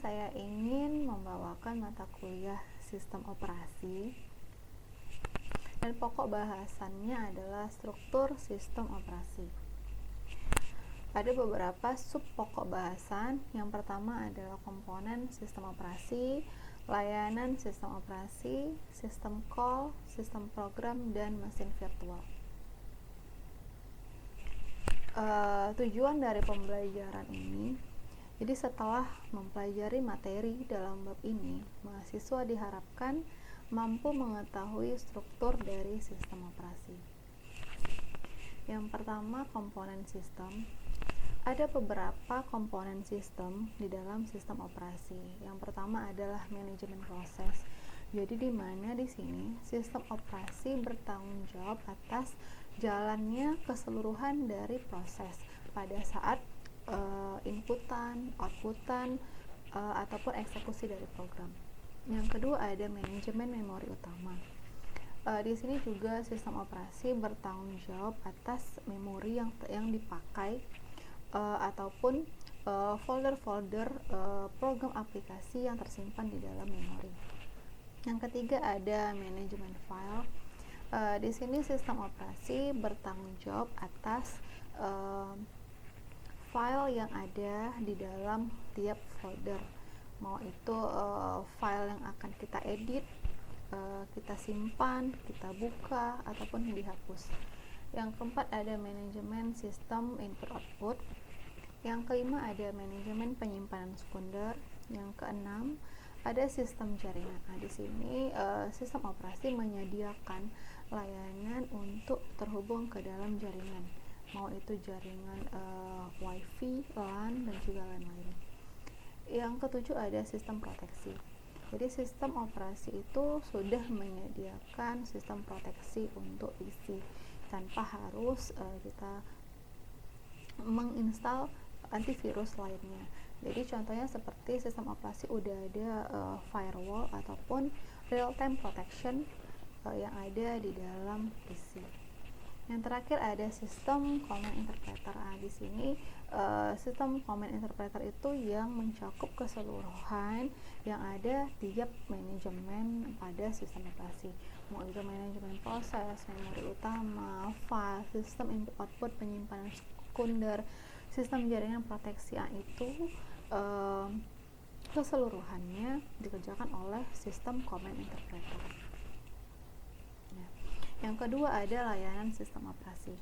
saya ingin membawakan mata kuliah sistem operasi dan pokok bahasannya adalah struktur sistem operasi. Ada beberapa sub pokok bahasan. Yang pertama adalah komponen sistem operasi, layanan sistem operasi, sistem call, sistem program, dan mesin virtual. Tujuan dari pembelajaran ini, jadi setelah mempelajari materi dalam bab ini, mahasiswa diharapkan mampu mengetahui struktur dari sistem operasi. Yang pertama, komponen sistem. Ada beberapa komponen sistem di dalam sistem operasi. Yang pertama adalah manajemen proses. Jadi di mana di sini sistem operasi bertanggung jawab atas jalannya keseluruhan dari proses pada saat inputan, outputan, ataupun eksekusi dari program. Yang kedua ada manajemen memori utama. Di sini juga sistem operasi bertanggung jawab atas memori yang dipakai ataupun folder-folder program aplikasi yang tersimpan di dalam memori. Yang ketiga ada manajemen file. Di sini sistem operasi bertanggung jawab atas file yang ada di dalam tiap folder, mau itu file yang akan kita edit, kita simpan, kita buka, ataupun dihapus. Yang keempat ada manajemen sistem input-output. Yang kelima ada manajemen penyimpanan sekunder. Yang keenam ada sistem jaringan. Nah, di sini sistem operasi menyediakan layanan untuk terhubung ke dalam jaringan, mau itu jaringan WiFi, LAN, dan juga lain-lain. Yang ketujuh ada sistem proteksi. Jadi sistem operasi itu sudah menyediakan sistem proteksi untuk PC tanpa harus kita menginstal antivirus lainnya. Jadi contohnya seperti sistem operasi udah ada firewall ataupun real time protection yang ada di dalam PC. Yang terakhir ada sistem command interpreter. Di sini sistem command interpreter itu yang mencakup keseluruhan yang ada tiap manajemen pada sistem operasi, mau itu manajemen proses, memori utama, file, sistem input output, penyimpanan sekunder, sistem jaringan proteksi. Itu keseluruhannya dikerjakan oleh sistem command interpreter. Yang kedua ada layanan sistem operasi.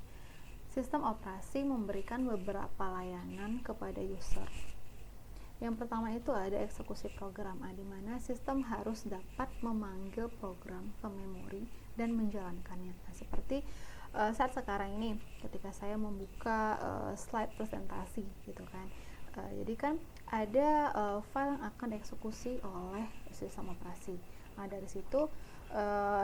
Sistem operasi memberikan beberapa layanan kepada user. Yang pertama itu ada eksekusi program, di mana sistem harus dapat memanggil program ke memori dan menjalankannya. Nah, seperti saat sekarang ini ketika saya membuka slide presentasi gitu kan. Jadi kan ada file yang akan dieksekusi oleh sistem operasi. Nah, dari situ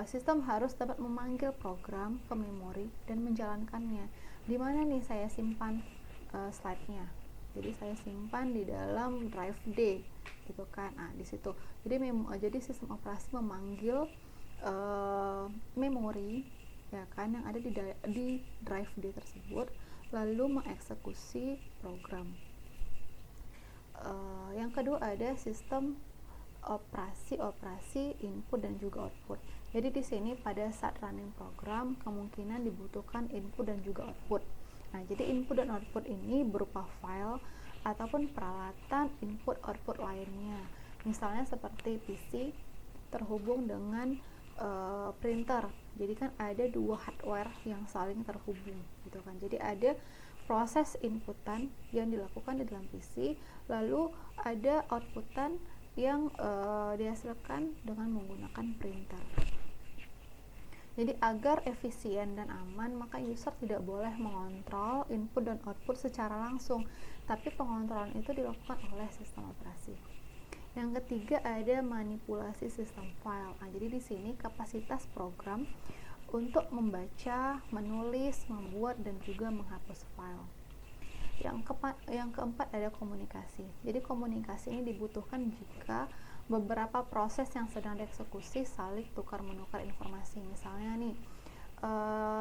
sistem harus dapat memanggil program ke memori dan menjalankannya. Di mana nih saya simpan slide-nya? Jadi saya simpan di dalam drive D, gitu kan? Nah, di situ. Jadi sistem operasi memanggil memori, ya kan, yang ada di drive D tersebut, lalu mengeksekusi program. Yang kedua ada sistem operasi input dan juga output. Jadi di sini pada saat running program kemungkinan dibutuhkan input dan juga output. Nah, jadi input dan output ini berupa file ataupun peralatan input output lainnya. Misalnya seperti PC terhubung dengan printer. Jadi kan ada dua hardware yang saling terhubung gitu kan. Jadi ada proses inputan yang dilakukan di dalam PC, lalu ada outputan yang dihasilkan dengan menggunakan printer. Jadi agar efisien dan aman, maka user tidak boleh mengontrol input dan output secara langsung, tapi pengontrolan itu dilakukan oleh sistem operasi. Yang ketiga ada manipulasi sistem file. Nah, jadi di sini kapasitas program untuk membaca, menulis, membuat, dan juga menghapus file. Yang keempat ada komunikasi. Jadi komunikasi ini dibutuhkan jika beberapa proses yang sedang dieksekusi saling tukar-menukar informasi. Misalnya nih,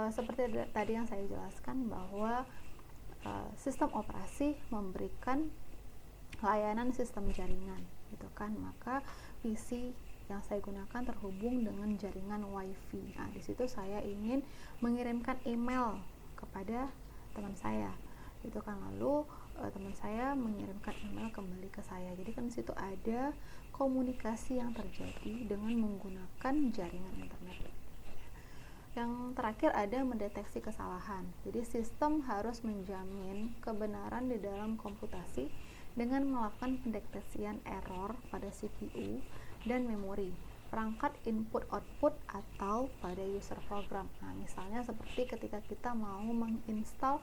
seperti tadi yang saya jelaskan bahwa sistem operasi memberikan layanan sistem jaringan. gitu kan. Maka PC yang saya gunakan terhubung dengan jaringan WiFi. Nah, di situ saya ingin mengirimkan email kepada teman saya, gitu kan. Lalu teman saya mengirimkan email kembali ke saya. Jadi kan di situ ada komunikasi yang terjadi dengan menggunakan jaringan internet. Yang terakhir ada mendeteksi kesalahan. Jadi sistem harus menjamin kebenaran di dalam komputasi dengan melakukan pendeteksian error pada CPU dan memori, perangkat input-output, atau pada user program. Nah, misalnya seperti ketika kita mau menginstal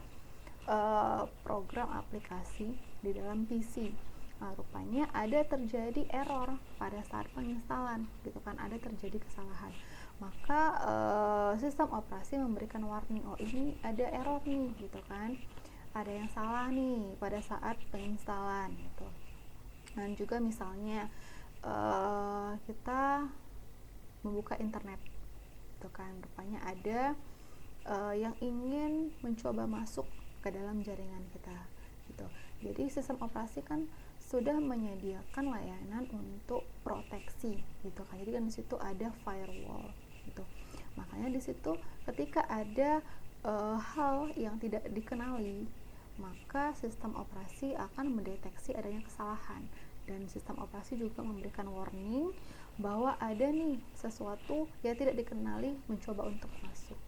program aplikasi di dalam PC. Nah, rupanya ada terjadi error pada saat penginstalan, gitu kan, ada terjadi kesalahan. Maka sistem operasi memberikan warning, oh ini ada error nih, gitu kan, ada yang salah nih pada saat penginstalan, gitu. Dan juga misalnya kita membuka internet, gitu kan, rupanya ada yang ingin mencoba masuk ke dalam jaringan kita, gitu. Jadi sistem operasi kan sudah menyediakan layanan untuk proteksi, gitu kan. Jadi kan di situ ada firewall, gitu. Makanya di situ ketika ada hal yang tidak dikenali, maka sistem operasi akan mendeteksi adanya kesalahan, dan sistem operasi juga memberikan warning bahwa ada nih sesuatu yang tidak dikenali mencoba untuk masuk.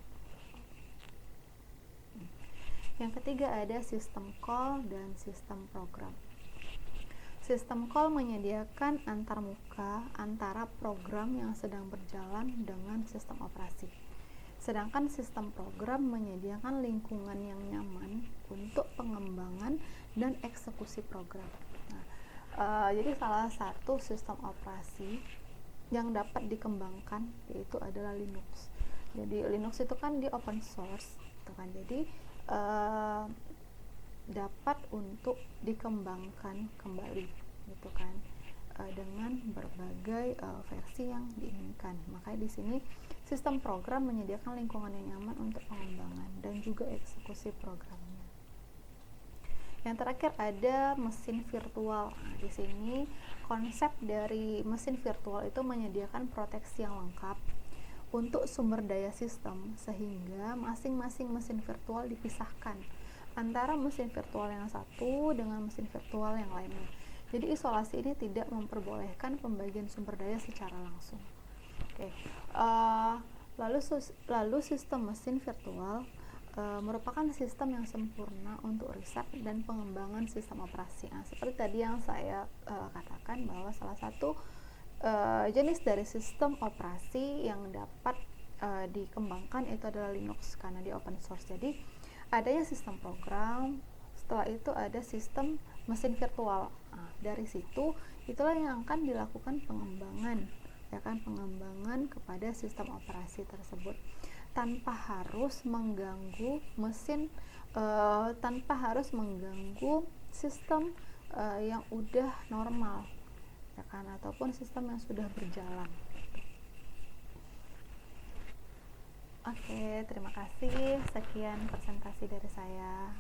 Yang ketiga ada sistem call dan sistem program. Sistem call menyediakan antarmuka antara program yang sedang berjalan dengan sistem operasi. Sedangkan sistem program menyediakan lingkungan yang nyaman untuk pengembangan dan eksekusi program. Nah, jadi salah satu sistem operasi yang dapat dikembangkan yaitu adalah Linux. Jadi Linux itu kan di open source, gitu kan. Jadi dapat untuk dikembangkan kembali, gitu kan, dengan berbagai versi yang diinginkan. Makanya di sini sistem program menyediakan lingkungan yang nyaman untuk pengembangan dan juga eksekusi programnya. Yang terakhir ada mesin virtual. Nah, di sini konsep dari mesin virtual itu menyediakan proteksi yang lengkap untuk sumber daya sistem, sehingga masing-masing mesin virtual dipisahkan antara mesin virtual yang satu dengan mesin virtual yang lainnya. Jadi isolasi ini tidak memperbolehkan pembagian sumber daya secara langsung. Oke. Lalu sistem mesin virtual merupakan sistem yang sempurna untuk riset dan pengembangan sistem operasi. Nah, seperti tadi yang saya katakan bahwa salah satu jenis dari sistem operasi yang dapat dikembangkan itu adalah Linux karena di open source. Jadi adanya sistem program, setelah itu ada sistem mesin virtual. Nah, dari situ itulah yang akan dilakukan pengembangan, ya kan, pengembangan kepada sistem operasi tersebut tanpa harus mengganggu mesin, tanpa harus mengganggu sistem yang udah normal, ya kan, ataupun sistem yang sudah berjalan. Oke, terima kasih. Sekian presentasi dari saya.